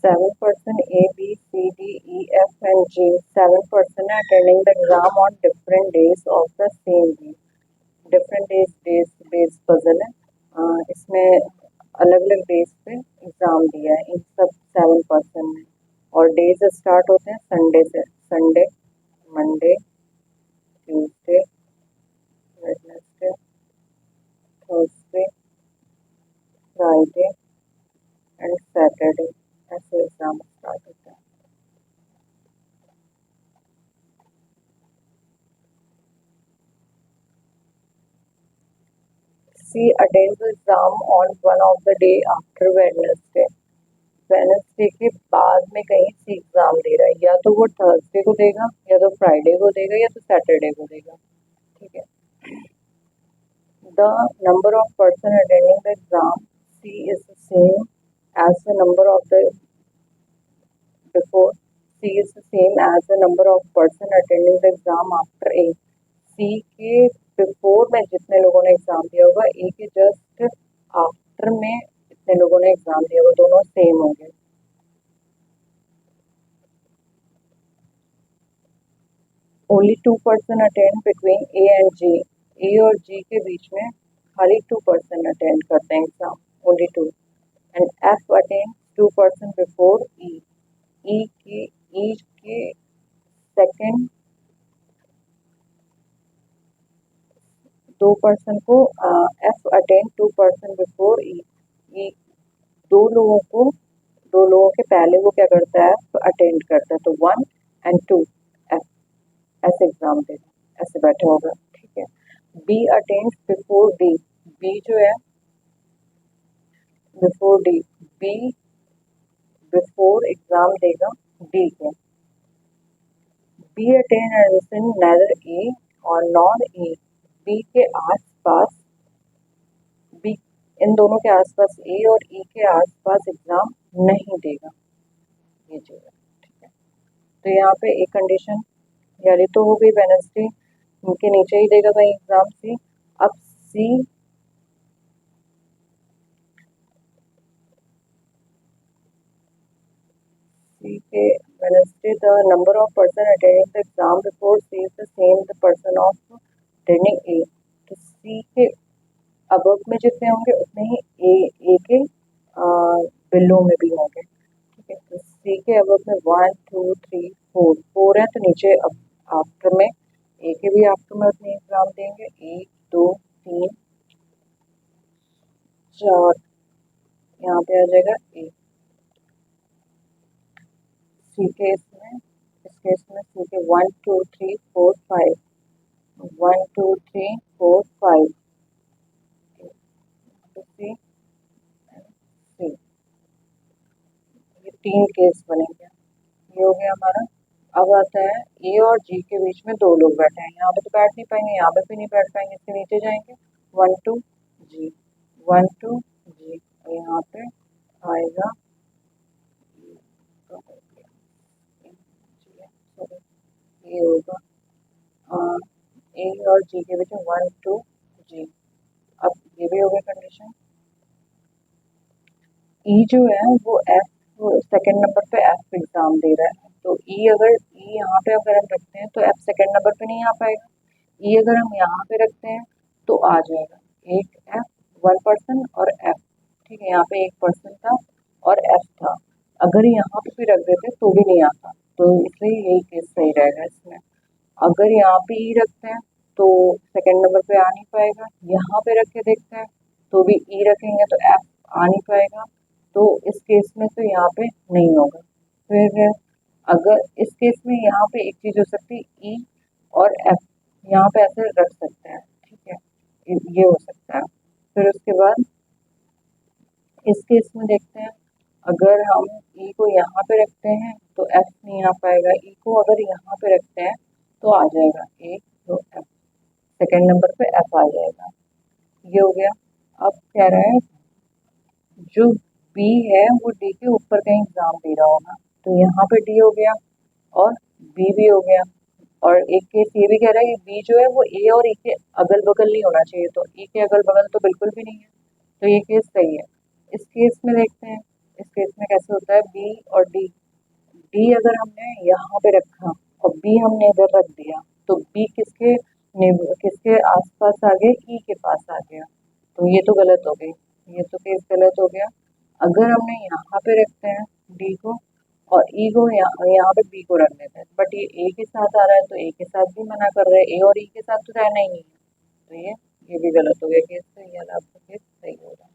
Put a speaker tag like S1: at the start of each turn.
S1: 7% A, B, C, D, E, F, and G. 7% are attending the exam on different days of the same week. Different days based puzzle है। इसमें अलग अलग days पे exam दिया है इन सब 7% ने। और डेज स्टार्ट होते हैं संडे से। Sunday, Monday, Tuesday, Wednesday, Thursday, Friday and Saturday, ऐसे एग्ज़ाम स्टार्ट होते हैं। C attends the exam on one of the day after Wednesday. Wednesday के बाद में कहीं सी एग्ज़ाम दे रहा है, या तो वो थर्सडे को देगा, या तो फ्राइडे को देगा, या तो सैटरडे को देगा। ठीक है। The number of person attending the exam C is the same as the number of the before. C is the same as the number of person attending the exam after A. C के before में जितने लोगों ने exam दिया होगा, A के just after में जितने लोगों ने एग्ज़ाम दिया होगा, दोनों सेम होंगे। Only 2% attend between A and G. A और G के बीच में खाली 2% अटेंड करते हैं exam, only 2। And F attend 2% before E. E के सेकेंड 2% को F अटेंड 2% बिफोर E दो लोगों के पहले वो क्या करता है, F अटेंड करता है, तो 1 and 2 F ऐसे एग्जाम देते, ऐसे बैठे होगा। ठीक है। B attend before D. B जो है before D, B before exam देगा D के। B attend admission neither A और नॉर E. B के आसपास, B इन दोनों के आसपास A और E के आसपास एग्जाम नहीं देगा, ये चीज़ है। ठीक है। तो यहाँ पे एक कंडीशन यानी तो हो गई, वेडनेसडे के नीचे ही देगा कहीं एग्जाम C। अब C के Wednesday the number of person attending the exam before C is the same the person of attending A. तो C के अबव में जितने होंगे उतने ही A के बिलो में भी होंगे। ठीक है। तो C के अबव में 1 2 3 4 है, तो नीचे अब आफ्टर में A के भी आफ्टर में उतने एग्जाम देंगे, 1 2 3 4, यहाँ पे आ जाएगा A। C के इसमें इस केस में C के 1 2 3 4 5, 1 2 3 4 5 C, ये 3 केस बनेंगे। ये हो गया हमारा। अब आता है ए और जी के बीच में 2 लोग बैठे हैं, यहाँ पे तो बैठ नहीं पाएंगे, यहाँ पे भी नहीं बैठ पाएंगे, इसके नीचे जाएंगे 1 2 G, 1 2 G, और यहाँ पे आएगा ये होगा ए और जी के बीच में 1 2 G। अब ये भी हो गया कंडीशन। ई जो है वो एफ सेकेंड नंबर पे एफ एग्जाम दे रहा है, तो ई यहाँ पे अगर हम रखते हैं तो एफ सेकेंड नंबर पे नहीं आ पाएगा। ई अगर हम यहाँ पे रखते हैं तो आ जाएगा, एक एफ 1% और एफ। ठीक है। यहाँ पे 1% था और एफ था, अगर यहाँ पे भी रख देते तो भी नहीं आता, तो इसलिए यही केस सही रहेगा इसमें। अगर यहाँ पे ई रखते हैं तो सेकेंड नंबर पे आ नहीं पाएगा, यहाँ पे रख के देखते हैं तो भी ई रखेंगे तो एफ आ नहीं पाएगा, तो इस केस में तो यहाँ पे नहीं होगा। फिर अगर इस केस में यहाँ पे एक चीज़ हो सकती है, ई और एफ यहाँ पे ऐसे रख सकते हैं। ठीक है, ये हो सकता है। फिर उसके बाद इस केस में देखते हैं, अगर हम ई को यहाँ पे रखते हैं तो एफ नहीं आ पाएगा, ई को अगर यहाँ पे रखते हैं तो आ जाएगा 1 2 एफ, सेकेंड नंबर पे एफ आ जाएगा। ये हो गया। अब कह रहा है जो बी है वो डी के ऊपर कहीं एग्जाम दे रहा होगा, तो यहाँ पे डी हो गया और बी भी हो गया। और एक केस ये भी कह रहा है कि बी जो है वो ए और ई के अगल बगल नहीं होना चाहिए, तो ई के अगल बगल तो बिल्कुल भी नहीं है, तो ये केस सही है। इस केस में देखते हैं, इस केस में कैसे होता है, बी और डी, डी अगर हमने यहाँ पे रखा और बी हमने इधर रख दिया तो बी किसके आसपास आ गया, ई के पास आ गया, तो ये तो गलत हो गई, ये तो केस गलत हो गया। अगर हमने यहाँ पे रखते हैं डी को और ई को यहाँ पे बी को रख देते हैं, बट ये ए के साथ आ रहा है तो ए के साथ भी मना कर रहे हैं, ए और ई के साथ तो रहना ही नहीं है, तो ये भी गलत हो गया केस, तो ये आपका केस सही होगा।